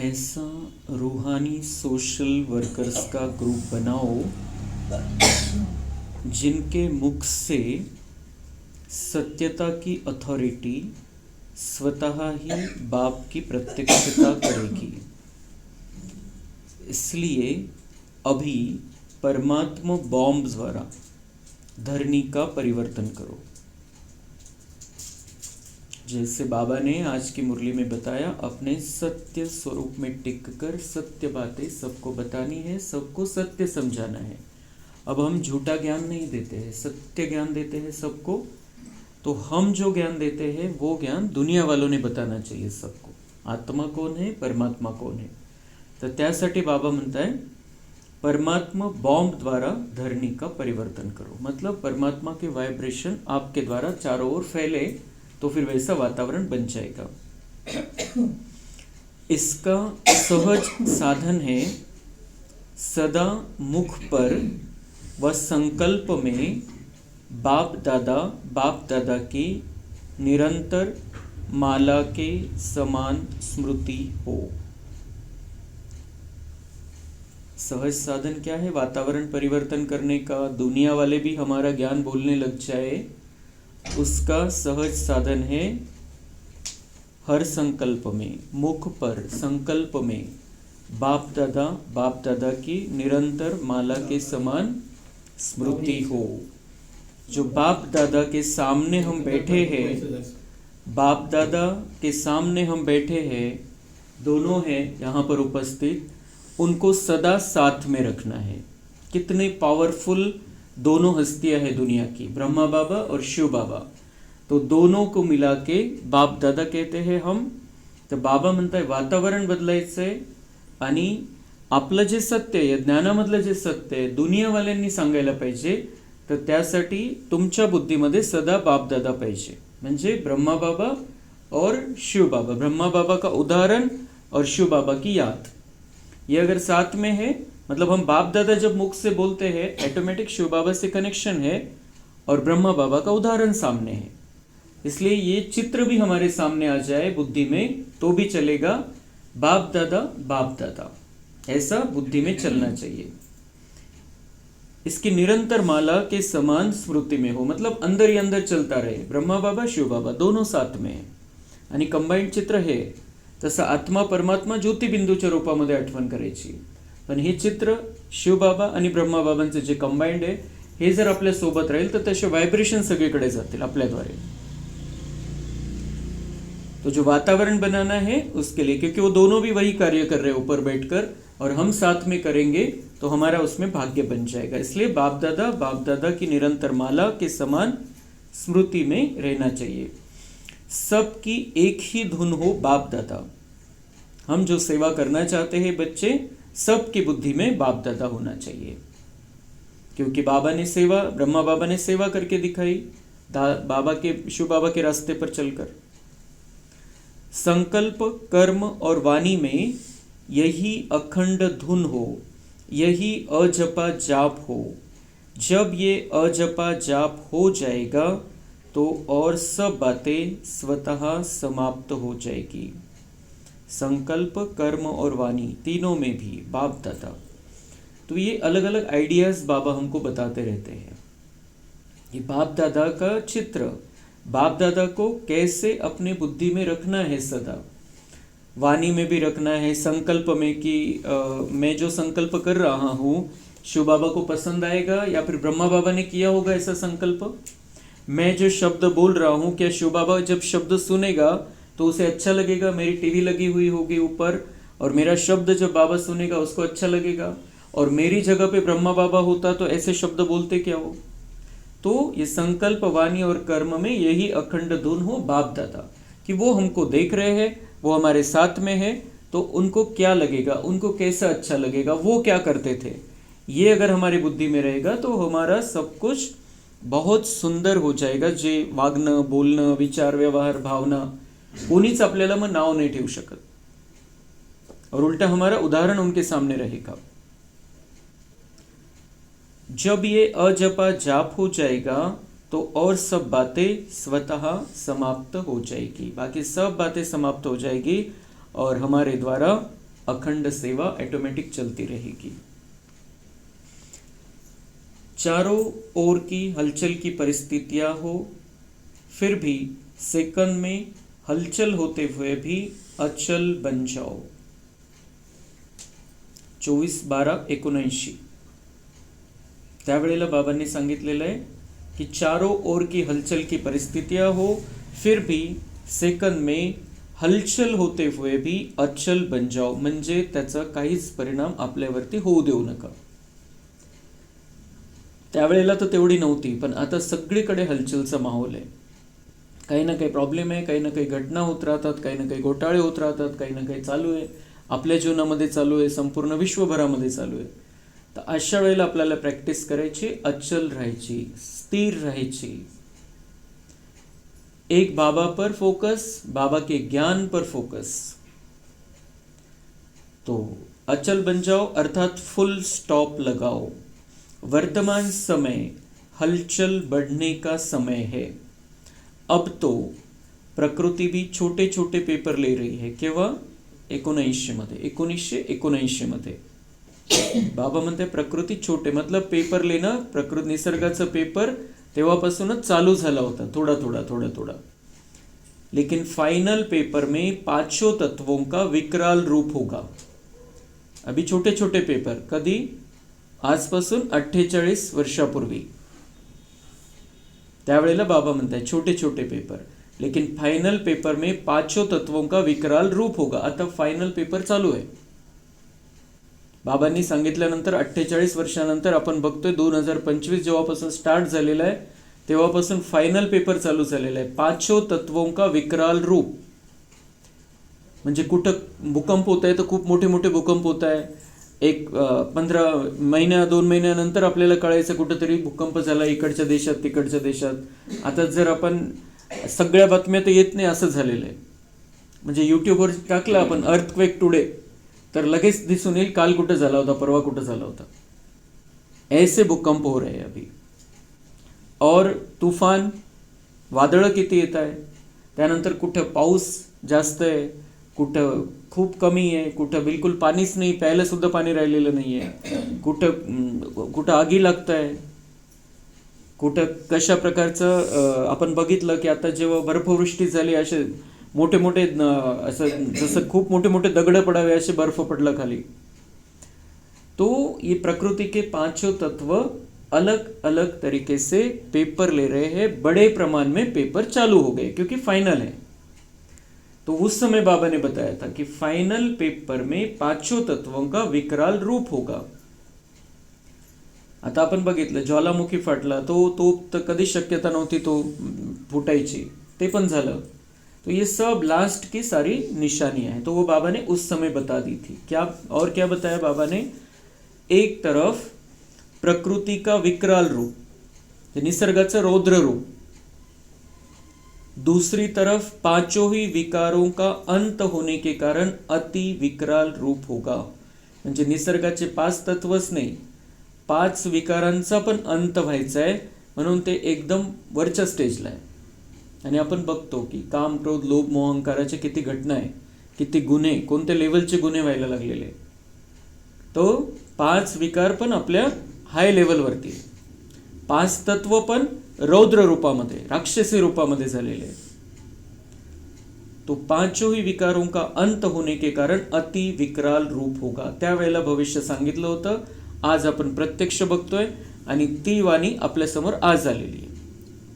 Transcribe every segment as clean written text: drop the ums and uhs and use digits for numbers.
ऐसा रूहानी social workers का ग्रुप बनाओ जिनके मुख से सत्यता की अथॉरिटी स्वतः ही बाप की प्रत्यक्षता करेगी। इसलिए अभी परमात्मा बॉम्ब द्वारा धरनी का परिवर्तन करो। जैसे बाबा ने आज की मुरली में बताया, अपने सत्य स्वरूप में टिक कर सत्य बातें सबको बतानी है, सबको सत्य समझाना है। अब हम झूठा ज्ञान नहीं देते हैं, सत्य ज्ञान देते हैं सबको। तो हम जो ज्ञान देते हैं वो ज्ञान दुनिया वालों ने बताना चाहिए सबको। आत्मा कौन है, परमात्मा कौन है। तर त्यासाठी बाबा म्हणताय परमात्मा बॉम्ब द्वारा धरनी का परिवर्तन करो। मतलब परमात्मा के वाइब्रेशन आपके द्वारा चारों ओर फैले तो फिर वैसा वातावरण बन जाएगा। इसका सहज साधन है सदा मुख पर व संकल्प में बाप दादा की निरंतर माला के समान स्मृति हो। सहज साधन क्या है? वातावरण परिवर्तन करने का, दुनिया वाले भी हमारा ज्ञान बोलने लग जाए, उसका सहज साधन है हर संकल्प में, मुख पर संकल्प में बाप दादा की निरंतर माला के समान स्मृति हो। जो बाप दादा के सामने हम बैठे हैं, बाप दादा के सामने हम बैठे हैं, दोनों हैं यहाँ पर उपस्थित, उनको सदा साथ में रखना है। कितने पावरफुल दोनों हस्तियां हैं दुनिया की, ब्रह्मा बाबा और शिव बाबा। तो दोनों को मिला के बाप दादा कहते हैं हम। तर बाबा म्हणताय वातावरण बदलायचंय आणि आपलं जे सत्य आहे, ज्ञानामधलं जे सत्य आहे दुनियावाल्यांनी सांगायला पाहिजे। तर त्यासाठी तुमच्या बुद्धीमध्ये सदा बाप दादा पाहिजे, म्हणजे ब्रह्मा बाबा और शिव बाबा। ब्रह्मा बाबा का उदाहरण और शिव बाबा की याद, ये अगर साथ में है, मतलब हम बाप दादा जब मुख से बोलते हैं ऑटोमेटिक शिव बाबा से कनेक्शन है और ब्रह्मा बाबा का उदाहरण सामने है। इसलिए ये चित्र भी हमारे सामने आ जाए बुद्धि में तो भी चलेगा, बाप दादा ऐसा बुद्धि में चलना चाहिए। इसकी निरंतर माला के समान स्मृति में हो, मतलब अंदर ही अंदर चलता रहे, ब्रह्मा बाबा शिव बाबा दोनों साथ में है आणि कंबाईंड चित्र हे। तसं आत्मा परमात्मा ज्योतिबिंदूच्या रूपामध्ये आठवण करायची, पण हे चित्र शिवबाबा आणि ब्रह्माबाबांचे जे कंबाइंड आहे हे जर आपल्या सोबत राहील तर तसे वाइब्रेशन सगळीकडे जातील आपल्याद्वारे। तो जो वातावरण बनाना है उसके लिए, क्योंकि वो दोनों भी वही कार्य कर रहे हैं ऊपर बैठकर, और हम साथ में करेंगे तो हमारा उसमें भाग्य बन जाएगा। इसलिए बाप दादा की निरंतर माला के समान स्मृति में रहना चाहिए। सबकी एक ही धुन हो बाप दादा। हम जो सेवा करना चाहते हैं बच्चे, सबकी बुद्धि में बाप दादा होना चाहिए, क्योंकि बाबा ने सेवा, ब्रह्मा बाबा ने सेवा करके दिखाई बाबा के, शिव बाबा के रास्ते पर चलकर। संकल्प कर्म और वाणी में यही अखंड धुन हो, यही अजपा जाप हो। जब ये अजपा जाप हो जाएगा तो और सब बातें स्वतः समाप्त हो जाएगी। संकल्प कर्म और वाणी तीनों में भी बाप दादा। तो ये अलग अलग आइडियाज बाबा हमको बताते रहते हैं। ये बाप दादा का चित्र, बाप दादा को कैसे अपने बुद्धि में रखना है, सदा वाणी में भी रखना है, संकल्प में कि मैं जो संकल्प कर रहा हूँ शिव बाबा को पसंद आएगा या फिर ब्रह्मा बाबा ने किया होगा ऐसा संकल्प। मैं जो शब्द बोल रहा हूँ, क्या शिव बाबा जब शब्द सुनेगा तो उसे अच्छा लगेगा? मेरी टीवी लगी हुई होगी ऊपर, और मेरा शब्द जब बाबा सुनेगा उसको अच्छा लगेगा। और मेरी जगह पे ब्रह्मा बाबा होता तो ऐसे शब्द बोलते क्या हो? तो ये संकल्प वाणी और कर्म में यही अखंड धुन हो बाप दादा, कि वो हमको देख रहे हैं, वो हमारे साथ में है, तो उनको क्या लगेगा, उनको कैसा अच्छा लगेगा, वो क्या करते थे, ये अगर हमारी बुद्धि में रहेगा तो हमारा सब कुछ बहुत सुंदर हो जाएगा। जे वागणं बोलणं विचार व्यवहार भावना कोणीच आपल्याला मग नाव नहीं ठेवू शकत, और उल्टा हमारा उदाहरण उनके सामने रहेगा। जब ये अजपा जाप हो जाएगा तो और सब बातें स्वतः समाप्त हो जाएगी, बाकी सब बातें समाप्त हो जाएगी और हमारे द्वारा अखंड सेवा ऑटोमेटिक चलती रहेगी। चारों ओर की हलचल की परिस्थितियां हो, फिर भी सेकंड में हलचल होते हुए भी अचल बन जाओ। 24/12/79। त्यावेळेला बाबांनी सांगितलेलं आहे की चारों ओर की हलचल की परिस्थितियां हो, फिर भी सेकंद में हलचल होते हुए भी अचल बन जाओ, म्हणजे त्याचा काहीच परिणाम आपल्यावरती होऊ देऊ नका। त्यावेळेला तर तेवढी नव्हती, पण आता सगळीकडे हलचलचा माहोल आहे। काही ना काही प्रॉब्लेम आहे, काही ना काही घटना होत राहतात, काही ना काही घोटाळे होत राहतात, काही ना काही चालू आहे, आपल्या जीवनामध्ये चालू आहे, संपूर्ण विश्वभरामध्ये चालू आहे। तर अशा वेळेला आपल्याला प्रॅक्टिस करायची, अचल राहायची, स्थिर राहायची। एक बाबा पर फोकस, बाबा के ज्ञान पर फोकस। तो अचल बन जाओ अर्थात फुल स्टॉप लगाओ। वर्तमान समय हलचल बढ़ने का समय है। अब तो प्रकृती भी छोटे छोटे पेपर ले रही है। केव्हा? 1979 मध्ये बाबा म्हणते प्रकृती छोटे, मतलब पेपर लेणं, प्रकृती निसर्गाचा पेपर तेव्हापासूनच चालू झाला होता, थोड़ा थोड़ा। लेकिन फाइनल पेपर में पांचों तत्वों का विकराल रूप होगा। अभी छोटे छोटे पेपर, कधी? आजपासून 48 वर्षापूर्वी। त्यावेळेला बाबा म्हणताय छोटे छोटे पेपर, लेकिन फाइनल पेपर में पांचों तत्वों का विकराल रूप होगा। आता फाइनल पेपर चालू आहे। बाबांनी सांगितल्यानंतर 48 वर्षानंतर आपण बघतोय 2025 जेव्हापासून स्टार्ट झालेला आहे तेव्हापासून फायनल पेपर चालू झालेला आहे। पांचों तत्वों का विकराल रूप, म्हणजे कुठं भूकंप होत आहे तर खूप मोठे मोठे भूकंप होत आहे। एक 15 महिन्या 2 महिन्यानंतर आपल्याला कळायचं कुठंतरी भूकंप झाला इकडच्या देशात तिकडच्या देशात। आता जर आपण सगळ्या बातम्या तर येत नाही असं झालेलं आहे, म्हणजे यूट्यूबवर टाकलं आपण अर्थक्वेक टुडे तर लगेच दिसून येईल काल कुठं झाला होता, परवा कुठं झाला होता। ऐसे भूकंप हो रहे हैं अभी। और तूफान, वादळ किती येत आहे, त्यानंतर कुठं पाऊस जास्त आहे, कुठं खूप कमी आहे, कुठं बिलकुल पाणीच नाही, प्यायला सुद्धा पाणी राहिलेलं नाही आहे, कुठं आगी लागत आहे, कुठं कशा प्रकारचं आपण बघितलं की आता जेव्हा बर्फवृष्टी झाली असे मोठे मोठे असं जसं खूप मोठे मोठे दगड पडावे असे बर्फ पडला खाली। तो ये प्रकृति के पांचों तत्व अलग अलग तरीके से पेपर ले रहे हैं, बड़े प्रमाण में पेपर चालू हो गए क्योंकि फाइनल है। तो उस समय बाबा ने बताया था कि फाइनल पेपर में पांचों तत्वों का विकराल रूप होगा। आता आपण बघितलं ज्वालामुखी फाटला, तो तर कधी शक्यता नव्हती तो फुटायची, ते पण झालं। तो ये सब लास्ट की सारी निशानियां हैं, तो वो बाबा ने उस समय बता दी थी। क्या और क्या बताया बाबा ने? एक तरफ प्रकृति का विकराल रूप, निसर्गाचं रौद्र रूप, दूसरी तरफ पांचों ही विकारों का अंत होने के कारण अति विकराल रूप होगा। म्हणजे निसर्गाचे 5 तत्वच नाही, 5 विकारांचा पण अंत व्हायचा आहे, म्हणून ते एकदम वरच्या स्टेजला आहे। आणि आपण बघतो की काम, क्रोध, लोभ, मोह, अहंकाराचे किती घटना आहे, किती गुन्हे, कोणत्या लेवलचे गुन्हे व्हायला लागलेले। तो 5 विकार पण आपल्या हाय लेवलवरती, 5 तत्व पण रौद्र रूपामध्ये, राक्षसी रूपामध्ये झालेले। तो पांचों ही विकारों का अंत होने के कारण अति विकराल रूप होगा। त्यावेळेला भविष्य सांगितलं होतं, आज आपण प्रत्यक्ष बघतोय आणि ती वाणी आपल्या समोर आज आलेली आहे।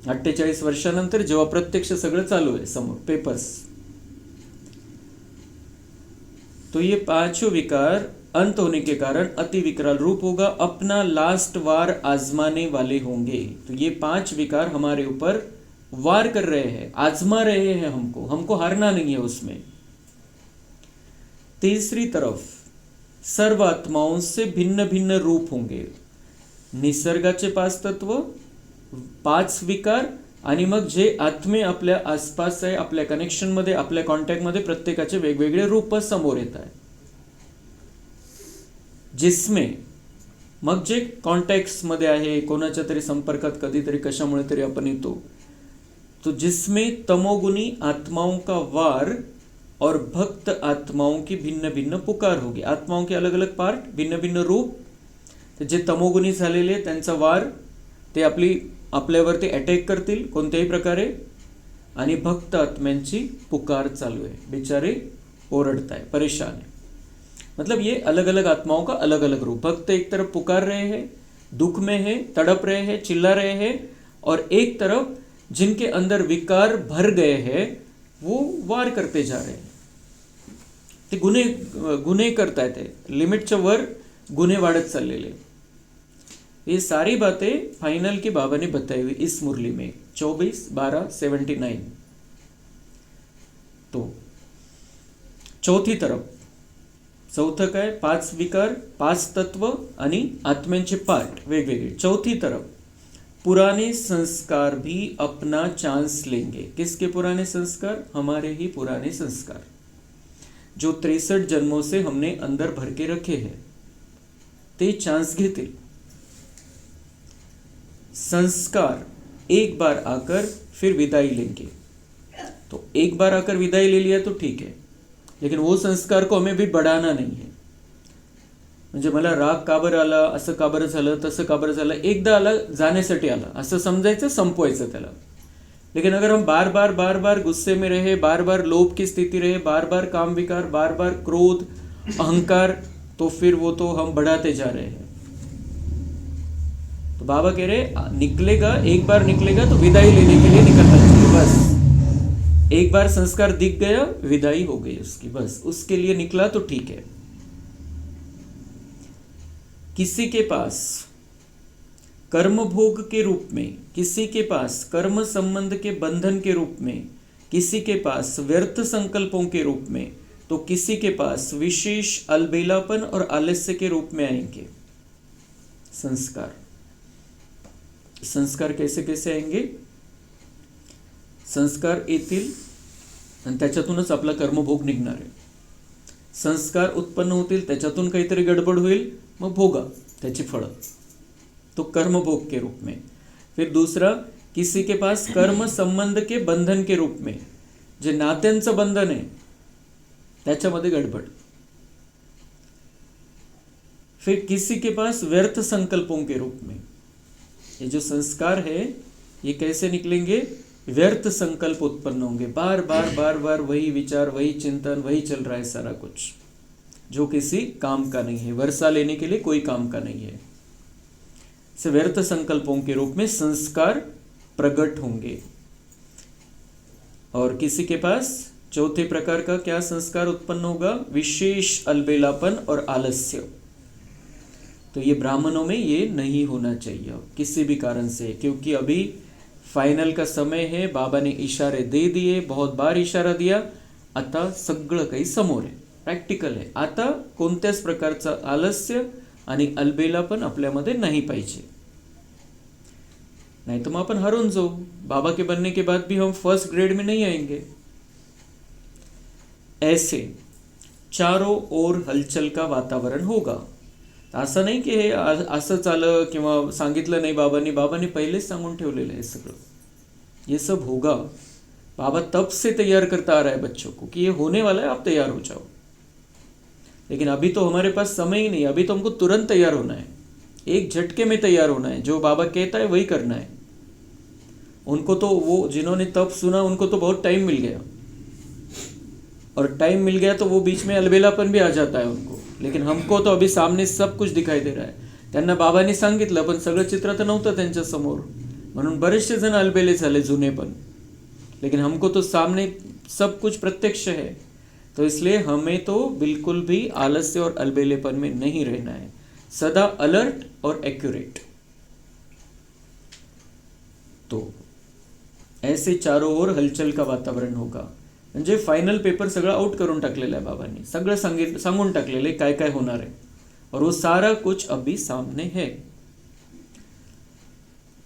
48 वर्षानंतर जेव्हा प्रत्यक्ष सगळं चालू आहे समोर पेपर्स। तो ये पांचों विकार अंत होने के कारण अति विकराल रूप होगा, अपना लास्ट वार आजमाने वाले होंगे। तो ये 5 विकार हमारे ऊपर वार कर रहे हैं, आजमा रहे हैं हमको हारना नहीं है उसमें। तीसरी तरफ सर्व आत्माओं से भिन्न भिन्न रूप होंगे। निसर्गाचे 5 तत्व, 5 विकार आणि मग जे आत्मे आपल्या आसपास आहे, आपल्या कनेक्शन मध्ये, आपल्या कॉन्टॅक्ट मध्ये प्रत्येकाचे वेगवेगळे रूप समोर येत आहे। जिसमें मग जे कॉन्टॅक्ट्स मध्ये आहे, कोणाच्या तरी संपर्कात कधीतरी कशामुळे तरी आपण येतो, तो जिसमें तमोगुनी आत्माओं का वार और भक्त आत्माओं की भिन्न भिन्न पुकार होगी. आत्माओं के अलग अलग पार्ट, भिन्न भिन्न रूप. जे तमोगुणी झालेले त्यांचा वार, ते आपल्यावरती अटॅक करतील कोणत्याही प्रकारे. आणि भक्त आत्म्यांची पुकार चालू है, बेचारे ओरड़ता है, परेशान है. मतलब ये अलग अलग आत्माओं का अलग अलग रूप. भक्त एक तरफ पुकार रहे हैं, दुख में है, तड़प रहे हैं, चिल्ला रहे हैं, और एक तरफ जिनके अंदर विकार भर गए हैं वो वार करते जा रहे हैं. ते गुन्हे करतायत, लिमिटच्या वर गुन्हे वाढत चाललेले. ये सारी बातें फाइनल की बाबा ने बताई हुई इस मुरली में 24/12/79. तो चौथी तरफ, चौथं काय, 5 विकार, 5 तत्व आणि आत्म्यांचे पार्ट वेगवेगळे. चौथी तरफ पुराने संस्कार भी अपना चांस लेंगे. किसके पुराने संस्कार? हमारे ही पुराने संस्कार, जो 63 जन्मों से हमने अंदर भर के रखे हैं, ते चांस घेतील. संस्कार एक बार आकर फिर विदाई लेंगे. तो एक बार आकर विदाई ले लिया तो ठीक है, लेकिन वो संस्कार को हमें भी बढ़ाना नहीं है. म्हणजे मला राग का बरं आला, असं का बरं झालं, तसं का बरं झालं, एकदा आला जाण्यासाठी आला असं समजायचं, संपवायचं त्याला. लेकिन अगर हम बार बार गुस्से में रहे, बार बार लोभ की स्थिति रहे, बार बार काम विकार, बार बार क्रोध, अहंकार, तो फिर वो तो हम बढ़ाते जा रहे हैं. तो बाबा कह रहे निकलेगा, एक बार निकलेगा तो विदाई लेने के लिए निकलना चाहिए. बस एक बार संस्कार दिख गया, विदाई हो गई उसकी, बस उसके लिए निकला तो ठीक है. किसी के पास कर्म भोग के रूप में, किसी के पास कर्म संबंध के बंधन के रूप में, किसी के पास व्यर्थ संकल्पों के रूप में, तो किसी के पास विशेष अलबेलापन और आलस्य के रूप में आएंगे संस्कार. संस्कार कैसे कैसे आएंगे? संस्कार येतील आणि त्याच्यातूनच आपला कर्मभोग निघणार आहे. संस्कार उत्पन्न होतील, त्याच्यातून काहीतरी गडबड होईल, मग भोगा त्याची फळं, तो कर्मभोग के रूप में. फिर दूसरा, किसी के पास कर्म संबंध के बंधन के रूप में, जे नात्यांचं बंधन आहे त्याच्यामध्ये गडबड. फिर किसी के पास व्यर्थ संकल्पों के रूप में. ये जो संस्कार है ये कैसे निकलेंगे? व्यर्थ संकल्प उत्पन्न होंगे, बार बार वही विचार, वही चिंतन, वही चल रहा है सारा कुछ, जो किसी काम का नहीं है, वर्षा लेने के लिए कोई काम का नहीं है. से व्यर्थ संकल्पों के रूप में संस्कार प्रकट होंगे. और किसी के पास चौथे प्रकार का क्या संस्कार उत्पन्न होगा? विशेष अलबेलापन और आलस्य. तो ये ब्राह्मणों में ये नहीं होना चाहिए किसी भी कारण से, क्योंकि अभी फाइनल का समय है. बाबा ने इशारे दे दिए, बहुत बार इशारा दिया. आता सगळं काही समोर आहे, प्रॅक्टिकल आहे. आता कोणत्याच प्रकारचा आलस्य आणि अलबेलापन आपल्यामध्ये नाही पाहिजे, नहीं तो हम अपन हारून जाओ. बाबा के बनने के बाद भी हम फर्स्ट ग्रेड में नहीं आएंगे. ऐसे चारों ओर हलचल का वातावरण होगा. असं नाही की हे असंच आलं किंवा सांगितलं नाही बाबांनी, बाबांनी पहिलेच सांगून ठेवलेलं आहे सगळं. ये सब होगा. बाबा तब से तैयार करता आ रहा है बच्चों को कि ये होने वाला है, आप तैयार हो जाओ. लेकिन अभी तो हमारे पास समय ही नहीं, अभी तो हमको तुरंत तैयार होना है, एक झटके में तैयार होना है. जो बाबा कहता है वही करना है. उनको तो वो जिन्होंने तब सुना उनको तो बहुत टाइम मिल गया, और टाइम मिल गया तो वो बीच में अलबेलापन भी आ जाता है उनको. लेकिन हमको तो अभी सामने सब कुछ दिखाई दे रहा है. त्यांना बाबांनी सांगितलं पण सगळं चित्र तर नव्हतं त्यांच्या समोर, म्हणून बरेचसे जण अलबेले झाले जुने पण. लेकिन हमको तो सामने सब कुछ प्रत्यक्ष है, तो इसलिए हमें तो बिल्कुल भी आलस्य और अलबेलेपन में नहीं रहना है, सदा अलर्ट और एक्यूरेट. तो ऐसे चारों ओर हलचल का वातावरण होगा. म्हणजे फाइनल पेपर सगळं आउट करून टाकलेलं आहे बाबांनी, सगळं सांगून टाकलेलं आहे काय काय होणार आहे, और वो सारा कुछ अभी सामने है.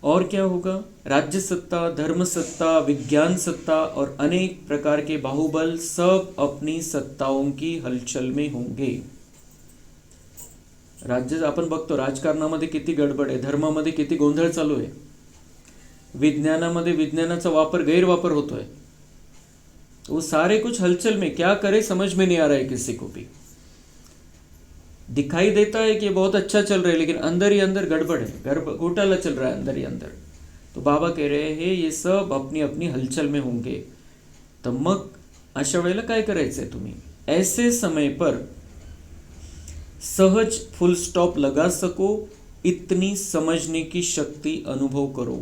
और क्या होगा? राज्य सत्ता, धर्म सत्ता, विज्ञान सत्ता और अनेक प्रकार के बाहुबल सब अपनी सत्ताओं की हलचल में होंगे. राज्य आपण बघतो, राजकारणामध्ये किती गडबड आहे, धर्मामध्ये किती गोंधळ चालू आहे, विज्ञानामध्ये विज्ञानाचा वापर गैरवापर होतोय. तो वो सारे कुछ हलचल में, क्या करे समझ में नहीं आ रहा है किसी को भी। दिखाई देता है कि ये बहुत अच्छा चल रहा है, लेकिन अंदर ही अंदर गड़बड़ है, घोटाला चल रहा है अंदर ही अंदर। तो बाबा कह रहे हैं ये सब अपनी अपनी हलचल में होंगे। तर मग अशा वेळेला काय करायचंय तुम्ही, ऐसे समय पर सहज फुल स्टॉप लगा सको इतनी समझने की शक्ति अनुभव करो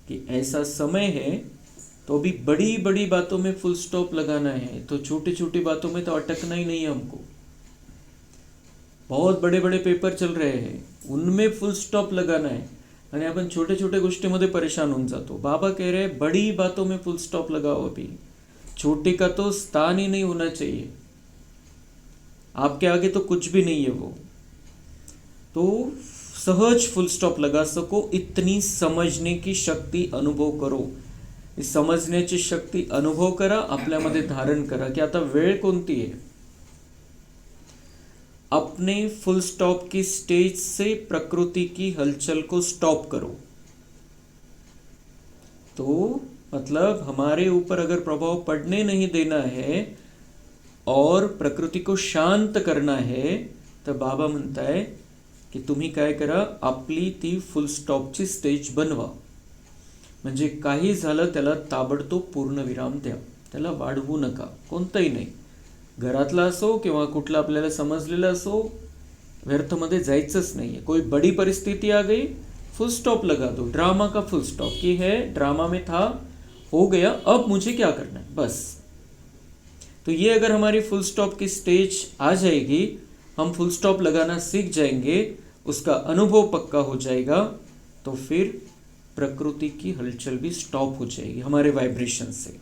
कि ऐसा समय है तो अभी बड़ी बड़ी बातों में फुल स्टॉप लगाना है, तो छोटी छोटी बातों में तो अटकना ही नहीं है हमको। बहुत बड़े बड़े पेपर चल रहे हैं, उनमें फुल स्टॉप लगाना है आणि आपण छोटे छोटे गोष्टीमध्ये परेशान होऊन जातो। बाबा कह रहे हैं बड़ी बातों में फुल स्टॉप लगाओ, अभी छोटी का तो स्थान ही नहीं होना चाहिए, आपके आगे तो कुछ भी नहीं है वो। तो सहज फुल स्टॉप लगा सको इतनी समझने की शक्ती अनुभव करो। समजण्याची शक्ती अनुभव करा, आपल्यामध्ये धारण करा की आता वेळ कोणती आहे। अपने फुल स्टॉप की स्टेज से प्रकृति की हलचल को स्टॉप करो। तो मतलब हमारे ऊपर अगर प्रभाव पड़ने नहीं देना है और प्रकृति को शांत करना है, तर बाबा म्हणताय की तुम्ही काय करा, आपली ती फुल स्टॉपची स्टेज बनवा। म्हणजे काही झालं त्याला ताबडतोब पूर्णविराम द्या, त्याला वाढवू नका, कोणतंही नाही, घरातला असो किंवा कुठला आपल्याला समजलेला असो, व्यर्थमध्ये जायचंच नाही है। कोई बड़ी परिस्थिति आ गई, फुल स्टॉप लगा दो, ड्रामा का फुल स्टॉप कि है ड्रामा में था, हो गया, अब मुझे क्या करना है बस। तो ये अगर हमारी फुल स्टॉप की स्टेज आ जाएगी, हम फुल स्टॉप लगाना सीख जाएंगे, उसका अनुभव पक्का हो जाएगा, तो फिर प्रकृति की हलचल भी स्टॉप हो जाएगी हमारे वायब्रेशन से।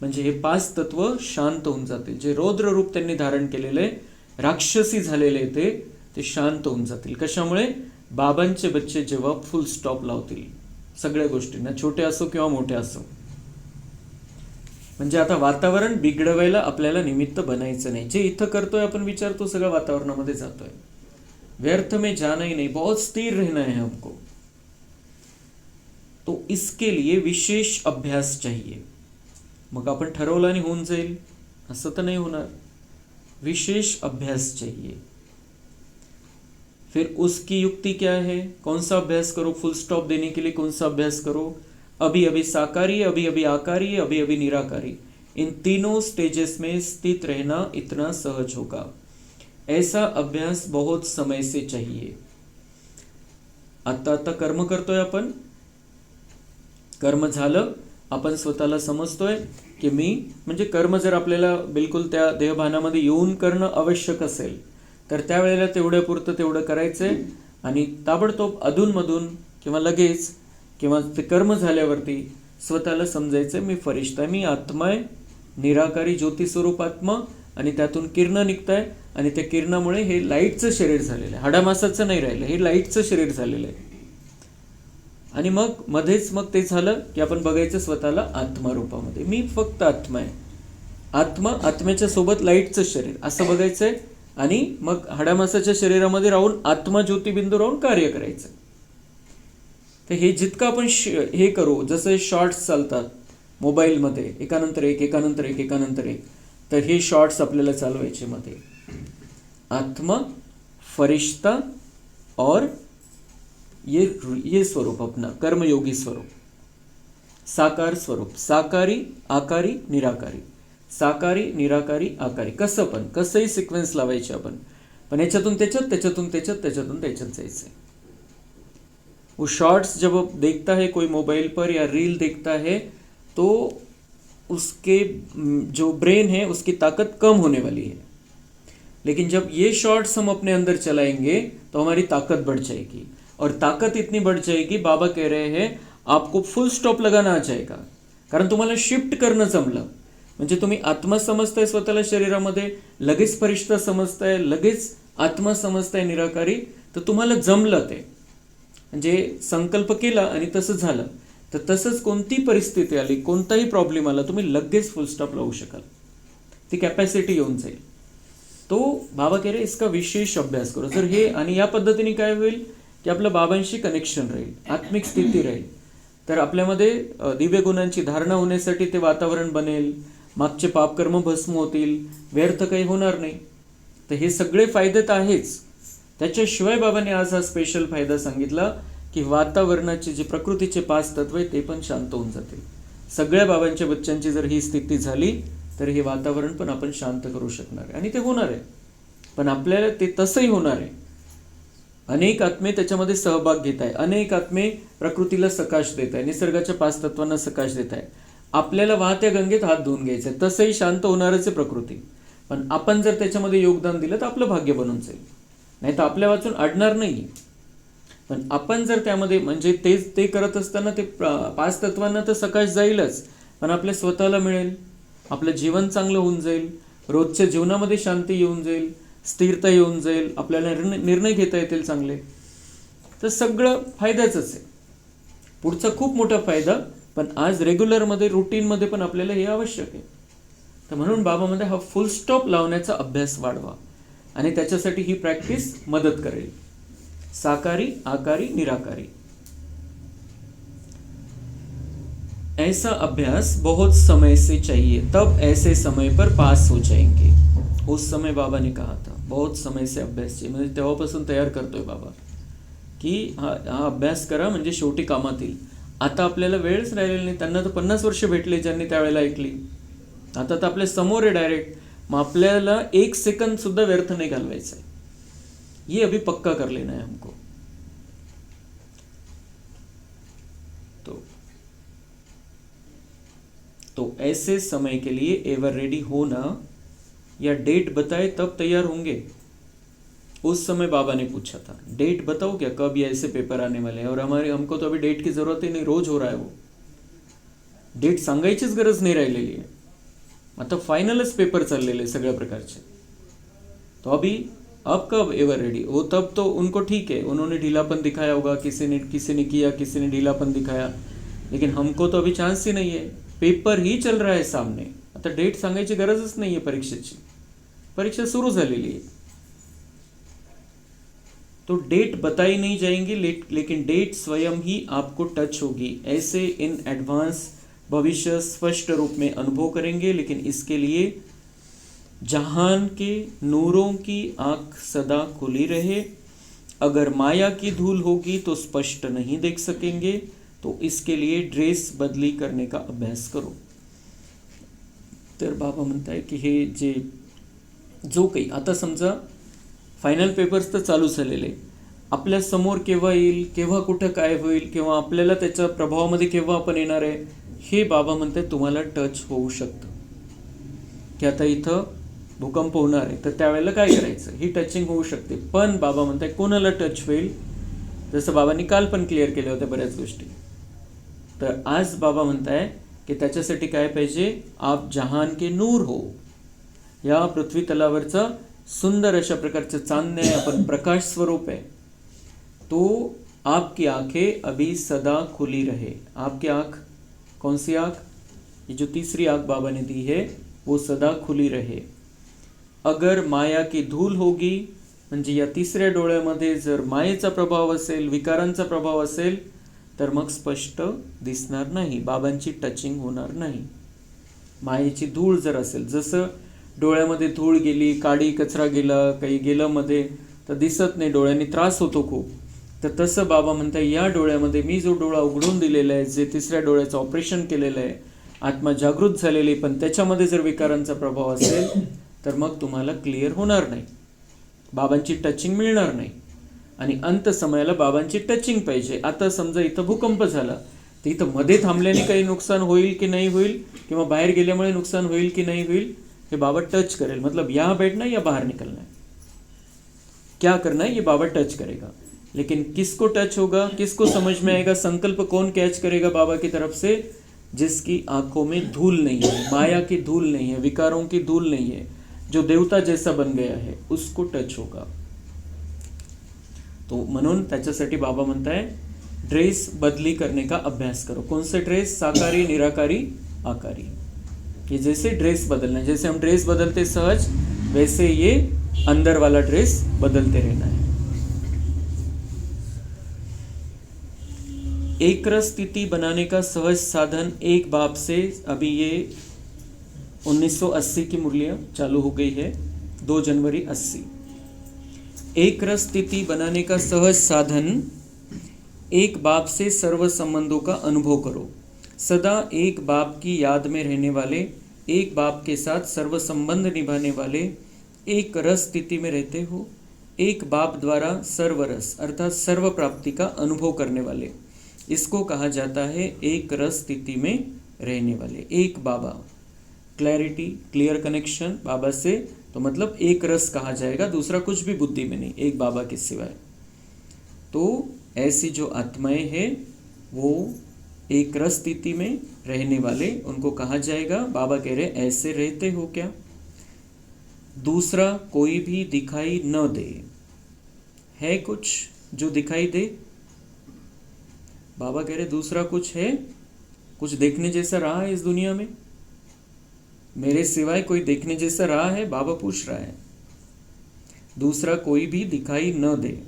म्हणजे हे 5 तत्व शांत होऊन जातील। जे रौद्र रूप त्यांनी धारण केलेले, राक्षसी झालेले ते शांत होऊन जातील। कशामुळे? बाबांचे बच्चे जेव्हा फुल स्टॉप लावतील सगळ्या गोष्टींना, छोटे असो किंवा मोठे असो। म्हणजे आता वातावरण बिघडवायला आपल्याला निमित्त बनायचं नाही। जे इथं करतोय आपण विचार, तो सगळं वातावरणामध्ये जातोय, व्यर्थ में जाना ही नहीं, बहुत स्थिर रहना है हमको। तो इसके लिए विशेष अभ्यास चाहिए। मग आपण ठरवलं आणि होऊन जाईल असं तर नाही होणार, विशेष अभ्यास चाहिए। फिर उसकी युक्ति क्या है, कौन सा अभ्यास करो फुल स्टॉप देने के लिए, कौन सा अभ्यास करो? अभी अभी साकारी, अभी अभी आकारी, अभी अभी निराकारी, इन तीनों स्टेजेस में स्थित रहना इतना सहज होगा। ऐसा अभ्यास बहुत समय से चाहिए। आता कर्म करतोय आपण, कर्म झालं, आपण स्वतःला समजतोय की मी, म्हणजे कर्म जर आपल्याला बिलकुल त्या देहभानामध्ये येऊन करणं आवश्यक असेल तर त्यावेळेला तेवढ्यापुरतं तेवढं करायचंय आणि ताबडतोब अधूनमधून किंवा लगेच किंवा ते कर्म झाल्यावरती स्वतःला समजायचं मी फरिश्ता आहे, मी आत्मा आहे, निराकारी ज्योती स्वरूप आत्मा, आणि त्यातून किरण निघताय आणि त्या किरणामुळे हे लाईटचं शरीर झालेलं आहे, हाडामासाचं नाही राहिलं, हे लाईटचं शरीर झालेलं आहे। आणि मग मध्येच मग ते झालं की आपण बघायचं स्वतःला आत्मा रूपामध्ये, मी फक्त आत्मा आहे, आत्मा, आत्म्याच्या सोबत लाईटचं शरीर असं बघायचंय, आणि मग हाडामासाच्या शरीरामध्ये राहून आत्मा ज्योतिबिंदू राहून कार्य करायचं। तर हे जितकं आपण हे करू, जसं शॉर्ट्स चालतात मोबाईलमध्ये एकानंतर एक एकानंतर एक एकानंतर एक, तर हे शॉर्ट्स आपल्याला चालवायचे मध्ये, आत्मा, फरिश्ता और ये स्वरूप अपना कर्मयोगी स्वरूप, साकार स्वरूप, साकारी, आकारी, निराकारी, साकारी, निराकारी, आकारी, कसं पण कसंही सिक्वेन्स लावायचे आपण, पण याच्यातून त्याच्यात, त्याच्यातून त्याच्यात, त्याच्यातून त्याच्यात जायचं। वो शॉर्ट्स जब देखता है कोई मोबाइल पर या रील देखता है तो उसके जो ब्रेन है उसकी ताकत कम होने वाली है, लेकिन जब ये शॉर्ट्स हम अपने अंदर चलाएंगे तो हमारी ताकत बढ़ जाएगी, और ताकत इतनी बढ़ जाएगी, बाबा कह रहे हैं आपको फुल स्टॉप लगाना आ जाएगा, कारण तुम्हाला शिफ्ट करणं जमलं। म्हणजे तुम्ही आत्मा समजताय स्वतःला शरीरामध्ये, लगेच फरिश्ता समजताय, लगेच आत्मा समजताय निराकारी, तर तुम्हाला जमलं ते, म्हणजे संकल्प केला आणि तसं झालं, तर तसंच कोणती परिस्थिती आली, कोणताही प्रॉब्लेम आला, तुम्ही लगेच फुल स्टॉप लावू शकाल, ती कॅपॅसिटी येऊन जाईल। तो बाबा कह रहे इसका विशेष अभ्यास करो। जर हे, आणि या पद्धतीने काय होईल की आपलं बाबांशी कनेक्शन राहील, आत्मिक स्थिती राहील, तर आपल्यामध्ये दिव्य गुणांची धारणा होण्यासाठी ते वातावरण बनेल, मागचे पापकर्म भस्म होतील, व्यर्थ काही होणार नाही. तर हे सगळे फायदे तर आहेच. त्याच्याशिवाय बाबांनी आज हा स्पेशल फायदा सांगितला की वातावरणाचे जे प्रकृतीचे 5 तत्व आहे ते पण शांत होऊन जातील. सगळ्या बाबांच्या बच्चांची जर ही स्थिती झाली तर हे वातावरण पण आपण शांत करू शकणार आहे आणि ते होणार आहे. पण आपल्याला ते तसंही होणार आहे. अनेक आत्मे त्याच्यामध्ये सहभाग घेत आहे, अनेक आत्मे प्रकृतीला सकाश देत आहे, निसर्गाच्या 5 तत्वांना सकाश देत आहे. आपल्याला वाहत्या गंगेत हात धुवून घ्यायचे, तसंही शांत होणारच आहे प्रकृती. पण आपण जर त्याच्यामध्ये योगदान दिलं तर आपलं भाग्य बनून जाईल, नाही तर आपल्या वाचून अडणार नाही. पण आपण जर त्यामध्ये म्हणजे ते करत असताना ते 5 तत्वांना तर सकाश जाईलच, पण आपल्या स्वतःला मिळेल, आपलं जीवन चांगलं होऊन जाईल, रोजच्या जीवनामध्ये शांती येऊन जाईल, स्थिरता येऊन जाईल, आपल्याला निर्णय घेता येतील चांगले. तर सगळं फायद्याचंच आहे. पुढचा खूप मोठा फायदा, पण आज रेग्युलरमध्ये रुटीनमध्ये पण आपल्याला हे आवश्यक आहे. तर म्हणून बाबामध्ये हा फुल स्टॉप लावण्याचा अभ्यास वाढवा आणि त्याच्यासाठी ही प्रॅक्टिस मदत करेल. साकारी, आकारी, निराकारी, ऐसा अभ्यास बहुत समय से चाहिए, तब ऐसे समय पर पास हो जाएंगे. उस समय बाबा ने कहा था बहुत समय से अभ्यास चाहिए, म्हणजे तेव्हापासून तयार करतोय बाबा की हा अभ्यास करा म्हणजे शेवटी कामात येईल. आता आपल्याला वेळच राहिलेला नाही. त्यांना तर 50 वर्ष भेटले ज्यांनी त्यावेळेला ऐकली. आता तर आपल्या समोर आहे डायरेक्ट. मग आपल्याला 1 सेकंद सुद्धा व्यर्थ नाही घालवायचा आहे. ये अभी पक्का कर लेना है हमको. तो ऐसे समय के लिए एवर रेडी होना, या डेट बताए तब तैयार होंगे. उस समय बाबा ने पूछा था डेट बताओ क्या, कब ये ऐसे पेपर आने वाले हैं. और हमको तो अभी डेट की जरूरत ही नहीं, रोज हो रहा है वो. डेट सांगायचीच गरज नाही राहिलेली आहे. आता फायनलच पेपर चाललेले सगळ्या प्रकारचे. तो अभी अब कब एवर रेडी वो, तब तो उनको ठीक है, उन्होंने ढीलापन दिखाया होगा, किसी ने किया, किसी ने ढीलापन दिखाया, लेकिन हमको तो अभी चांस ही नहीं है. पेपर ही चल रहा है सामने. आता डेट सांगायची गरजच नाही आहे परीक्षेची. परीक्षा सुरू झालेली आहे. तो डेट बताई नहीं जाएंगी, लेकिन डेट स्वयं ही आपको टच होगी. ऐसे इन एडवांस भविष्य स्पष्ट रूप में अनुभव करेंगे, लेकिन इसके लिए जहान के नूरों की आंख सदा खुली रहे. अगर माया की धूल होगी तो स्पष्ट नहीं देख सकेंगे, तो इसके लिए ड्रेस बदली करने का अभ्यास करो. तर बाबा म्हणताय की हे जे जो काही आता समजा फायनल पेपर्स तर चालू झालेले, आपल्या समोर केव्हा येईल, केव्हा कुठं काय होईल, किंवा आपल्याला त्याच्या प्रभावामध्ये केव्हा आपण येणार आहे, हे बाबा म्हणतात तुम्हाला टच होऊ शकतं. की आता इथं भूकंप होणार आहे, तर त्यावेळेला काय करायचं, ही टचिंग होऊ शकते. पण बाबा म्हणताय कोणाला टच होईल, जसं बाबांनी काल पण क्लिअर केल्या होत्या बऱ्याच गोष्टी. तर आज बाबा म्हणताय की त्याच्यासाठी काय पाहिजे, आप जहान के नूर हो. या पृथ्वी तलावरचा सुंदर अशा प्रकारचं चांदणे आहे, आपण प्रकाश स्वरूप आहे. तो आपकी आंखें अभी सदा खुली रहे. आपकी आंख, कौन सी आंख, ये जो तीसरी आंख बाबा ने दी है वो सदा खुली रहे. अगर माया की धूल होगी, म्हणजे या तिसऱ्या डोळ्यामध्ये जर मायेचा प्रभाव असेल, विकारांचा प्रभाव असेल, तर मग स्पष्ट दिसणार नाही, बाबांची टचिंग होणार नाही. मायेची धूळ जर असेल, जसं डोळ्यामध्ये धूळ गेली, काडी कचरा गेला, काही गेलं मध्ये, तर दिसत नाही, डोळ्यांनी त्रास होतो खूप. तर तसं बाबा म्हणतात या डोळ्यामध्ये मी जो डोळा उघडून दिलेला आहे, जे तिसऱ्या डोळ्याचं ऑपरेशन केलेलं आहे, आत्मा जागृत झालेली, पण त्याच्यामध्ये जर विकारांचा प्रभाव असेल तर मग तुम्हाला क्लिअर होणार नाही, बाबांची टचिंग मिळणार नाही. आणि अंत समयाला बाबांची टचिंग पाहिजे. आता समजा इथं भूकंप झाला, तर इथं मध्ये थांबल्याने काही नुकसान होईल की नाही होईल, किंवा बाहेर गेल्यामुळे नुकसान होईल की नाही होईल, हे बाबा टच करेल. मतलब यहाँ बैठना या बाहर निकलना है, क्या करना है, ये बाबा टच करेगा. लेकिन किसको टच होगा, किसको समझ में आएगा, संकल्प कौन कैच करेगा बाबा की तरफ से, जिसकी आंखों में धूल नहीं है, माया की धूल नहीं है, विकारों की धूल नहीं है, जो देवता जैसा बन गया है, उसको टच होगा. तो म्हणून त्याच्यासाठी बाबा म्हणताय ड्रेस बदली करने का अभ्यास करो. कौन से ड्रेस, साकारी, निराकारी, आकारी. ये जैसे ड्रेस बदलना है, जैसे हम ड्रेस बदलते सहज, वैसे ये अंदर वाला ड्रेस बदलते रहना है. एक रस स्थिति बनाने का सहज साधन एक बाप से, अभी ये 1980 की मुरलियाँ चालू हो गई है, 2 जनवरी 80। एक रस स्थिति बनाने का सहज साधन एक बाप से सर्व संबंधों का अनुभव करो। सदा एक बाप की याद में रहने वाले, एक बाप के साथ सर्व संबंध निभाने वाले, एक रस स्थिति में रहते हो, एक बाप द्वारा सर्वरस अर्थात सर्व प्राप्ति का अनुभव करने वाले, इसको कहा जाता है एक रस स्थिति में रहने वाले। एक बाबा, क्लैरिटी, क्लियर कनेक्शन बाबा से, तो मतलब एक रस कहा जाएगा, दूसरा कुछ भी बुद्धि में नहीं, एक बाबा के सिवाय। तो ऐसी जो आत्माएं हैं वो एक रस स्थिति में रहने वाले, उनको कहा जाएगा, बाबा कह रहे ऐसे रहते हो क्या। दूसरा कोई भी दिखाई न दे, है कुछ जो दिखाई दे, बाबा कह रहे दूसरा कुछ है, कुछ देखने जैसा रहा है इस दुनिया में, मेरे सिवाय कोई देखने जैसा रहा है, बाबा पूछ रहा है। दूसरा कोई भी दिखाई न दे,